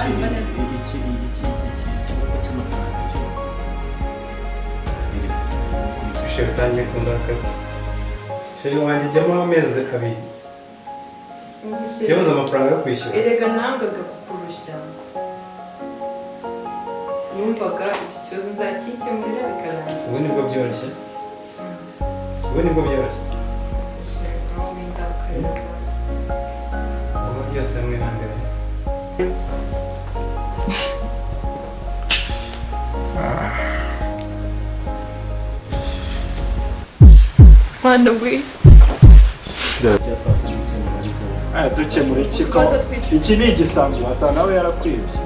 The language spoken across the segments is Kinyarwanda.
hanyuma neza ikibazo cy'amafaranga cyo Sheri utangiye kundakaza. Sheri wanjye jyamo amezi abiri. Yabuze amafaranga yo kwishyura. erega nangaga kukurusha numvaga iki kibazo nzakikemurira bikarangira Ubu nibwo byoroshye. Ubu nibwo byoroshye. aho windakarira rwose Ubu byose hamwe na mbere. Mwana we dukemura iki ni igisambo wasa nawe yarakwibye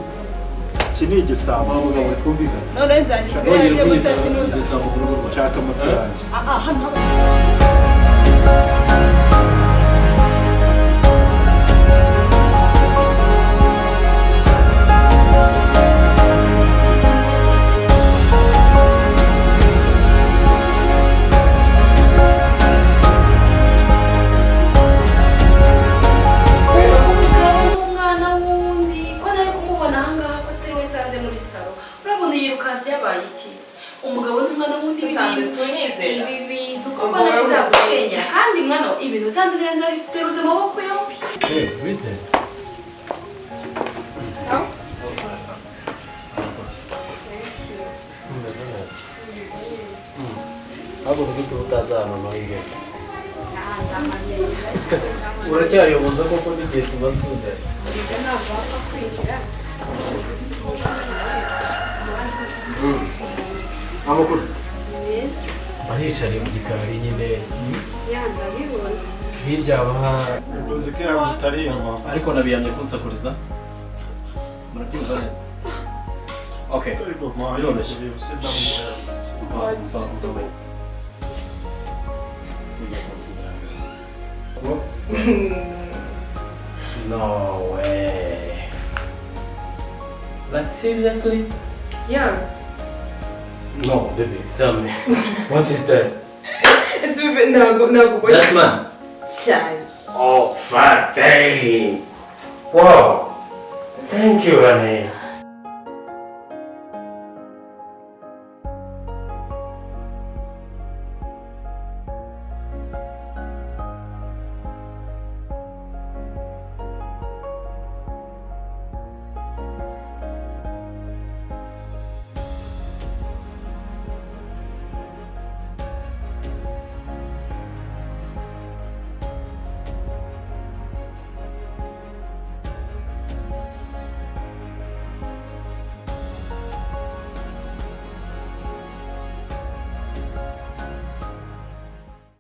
iki ni igisambo none nzanyiswe yagiye gusafinuza nshaka moto yanjye hano umugabo n'umwana wundi ibi bintu ko mbona bizagusenya kandi mwana ibintu usanze neza biteruze amaboko yombi Bite? abo gute utazana no hige uracyayoboza koko n'igihe tumaze tuze ntabwo wapfa kwinjira amakuru neza ahicariye mu gikari nyine yanda bibona hirya abaha uzi ko yamutari mama ariko nabiyamye kunsakuriza murabyumva neza okay yoroshye no way like seriously yeah no baby tell me what is that it's ntabwo that man cyane oh fuck dang wow thank you honey